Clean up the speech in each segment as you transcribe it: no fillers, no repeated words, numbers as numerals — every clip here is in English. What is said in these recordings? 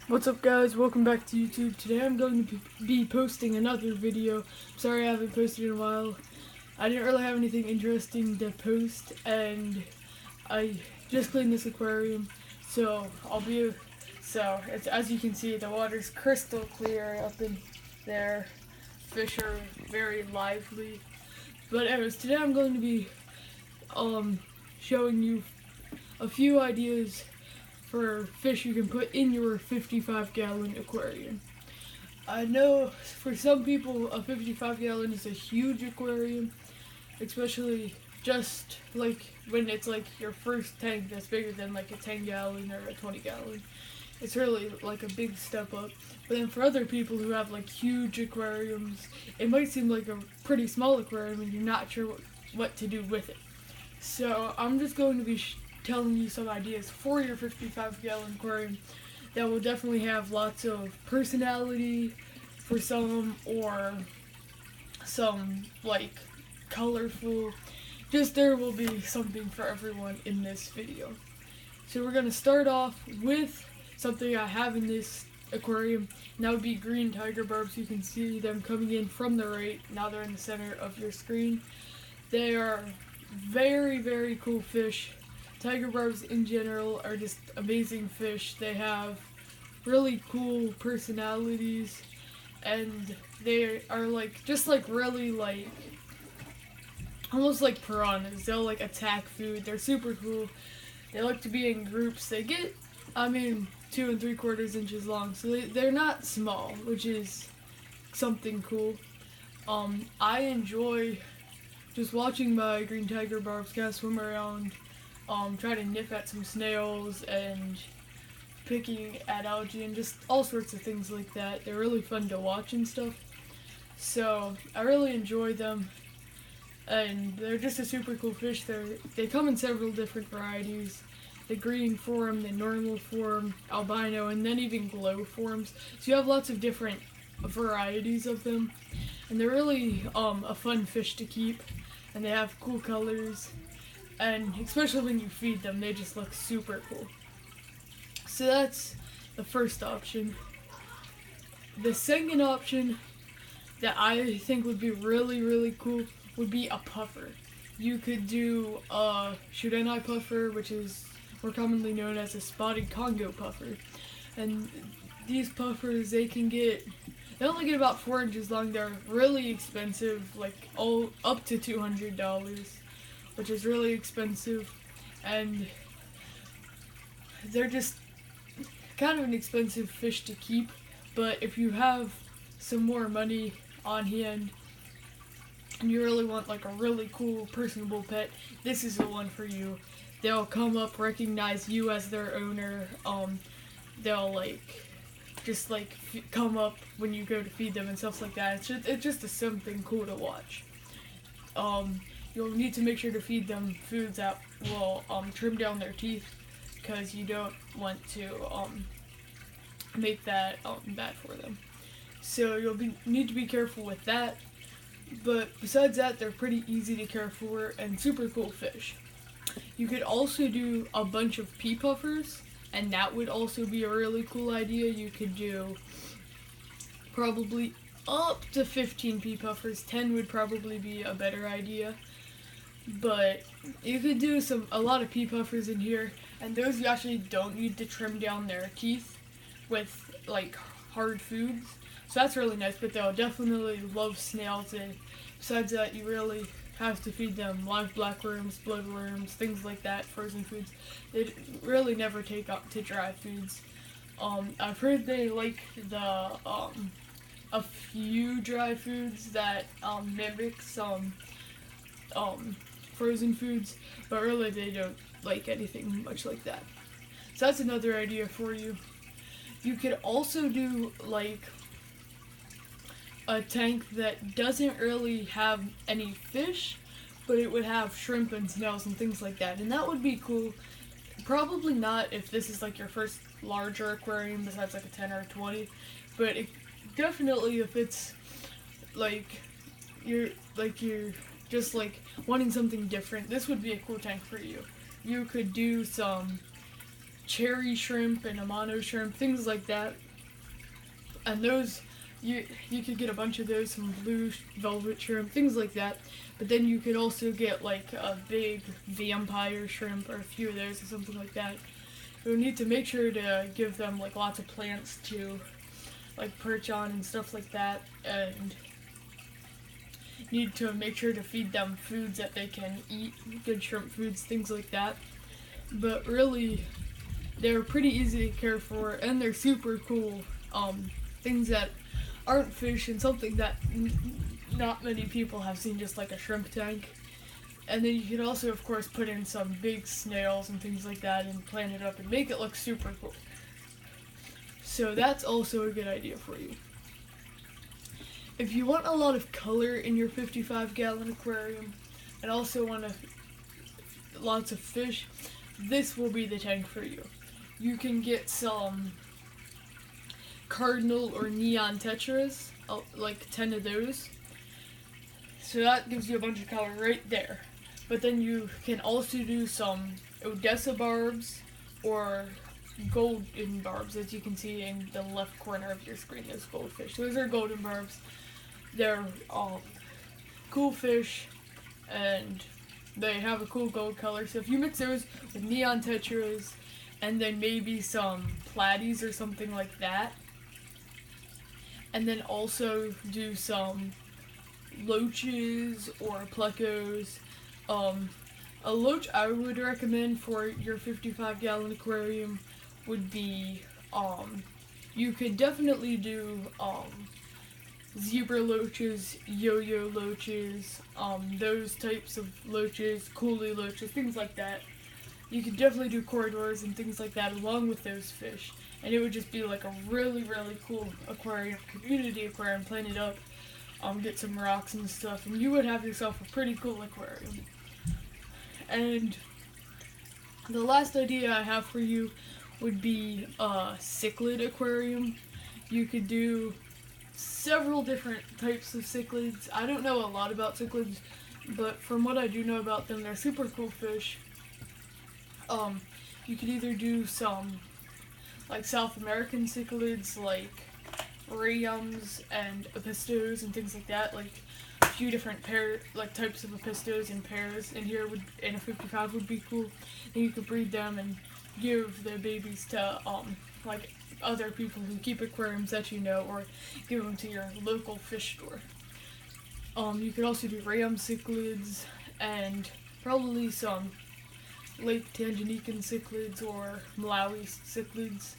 What's up, guys? Welcome back to YouTube. Today I'm going to be posting another video. Sorry I haven't posted in a while. I didn't really have anything interesting to post, and I just cleaned this aquarium, so it's, as you can see, the water's crystal clear up in there. Fish are very lively. But anyways, today I'm going to be showing you a few ideas for fish you can put in your 55-gallon aquarium. I know for some people a 55-gallon is a huge aquarium, especially just like when it's like your first tank that's bigger than like a 10-gallon or a 20-gallon. It's really like a big step up. But then for other people who have like huge aquariums, it might seem like a pretty small aquarium and you're not sure what to do with it. So I'm just going to be telling you some ideas for your 55-gallon aquarium that will definitely have lots of personality for some, or some like colorful. Just there will be something for everyone in this video. So we're gonna start off with something I have in this aquarium, and that would be green tiger barbs. You can see them coming in from the right. Now they're in the center of your screen. They are very, very cool fish. Tiger barbs in general are just amazing fish. They have really cool personalities, and they are like really like almost like piranhas. They'll like attack food. They're super cool. They like to be in groups. They get 2 3/4 inches long, so they're not small, which is something cool. I enjoy just watching my green tiger barbs kind of swim around, try to nip at some snails and picking at algae and just all sorts of things like that. They're really fun to watch and stuff. So I really enjoy them, and they're just a super cool fish. They come in several different varieties: the green form, the normal form, albino, and then even glow forms. So you have lots of different varieties of them, and they're really a fun fish to keep, and they have cool colors. And especially when you feed them, they just look super cool. So that's the first option. The second option that I think would be really, really cool would be a puffer. You could do a Cardinal puffer, which is more commonly known as a spotted Congo puffer. And these puffers, they only get about 4 inches long. They're really expensive, like all up to $200. Which is really expensive, and they're just kind of an expensive fish to keep. But if you have some more money on hand and you really want like a really cool, personable pet, this is the one for you. They'll come up, recognize you as their owner. They'll come up when you go to feed them and stuff like that. It's just something cool to watch. You'll need to make sure to feed them foods that will trim down their teeth, because you don't want to make that bad for them. So need to be careful with that. But besides that, they're pretty easy to care for and super cool fish. You could also do a bunch of pea puffers, and that would also be a really cool idea. You could do probably up to 15 pea puffers. 10 would probably be a better idea. But you could do a lot of pea puffers in here, and those you actually don't need to trim down their teeth with like hard foods. So that's really nice, but they'll definitely love snails, and besides that, you really have to feed them live blackworms, bloodworms, things like that, frozen foods. They really never take up to dry foods. I've heard they like a few dry foods that mimic some frozen foods, but really they don't like anything much like that. So that's another idea for you. You could also do like a tank that doesn't really have any fish, but it would have shrimp and snails and things like that, and that would be cool. Probably not if this is like your first larger aquarium besides like a 10 or a 20, but definitely if it's like you're just like wanting something different, this would be a cool tank for you. You could do some cherry shrimp and Amano shrimp, things like that. And those, you could get a bunch of those, some blue velvet shrimp, things like that. But then you could also get like a big vampire shrimp or a few of those or something like that. You'll need to make sure to give them like lots of plants to like perch on and stuff like that, and need to make sure to feed them foods that they can eat, good shrimp foods, things like that. But really, they're pretty easy to care for, and they're super cool. Things that aren't fish, and something that not many people have seen, just like a shrimp tank. And then you can also, of course, put in some big snails and things like that and plant it up and make it look super cool. So that's also a good idea for you. If you want a lot of color in your 55-gallon aquarium and also want lots of fish, this will be the tank for you. You can get some Cardinal or neon Tetras, like 10 of those. So that gives you a bunch of color right there. But then you can also do some Odessa barbs or golden barbs, as you can see in the left corner of your screen, those goldfish. Those are golden barbs. They're cool fish, and they have a cool gold color. So if you mix those with neon Tetras, and then maybe some platies or something like that, and then also do some loaches or plecos. A loach I would recommend for your 55-gallon aquarium would be, you could definitely do zebra loaches, yo-yo loaches, those types of loaches, coolie loaches, things like that. You could definitely do corridors and things like that along with those fish, and it would just be like a really, really cool aquarium, community aquarium, plan it up, get some rocks and stuff, and you would have yourself a pretty cool aquarium. And the last idea I have for you would be a cichlid aquarium. You could do several different types of cichlids. I don't know a lot about cichlids, but from what I do know about them, they're super cool fish. You could either do some like South American cichlids, like rayums and apistos and things like that, like a few different types of apistos in pairs in here in a 55 would be cool. And you could breed them and give their babies to like other people who keep aquariums that you know, or give them to your local fish store. You could also do rayum cichlids and probably some Lake Tanganykan cichlids or Malawi cichlids.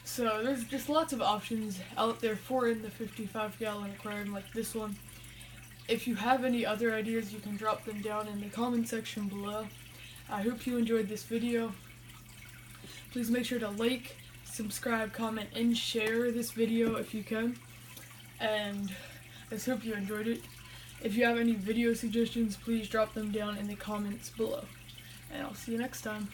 So there's just lots of options out there for in the 55-gallon aquarium like this one. If you have any other ideas, you can drop them down in the comment section below. I hope you enjoyed this video. Please make sure to like, subscribe, comment, and share this video if you can. And I just hope you enjoyed it. If you have any video suggestions, please drop them down in the comments below. And I'll see you next time.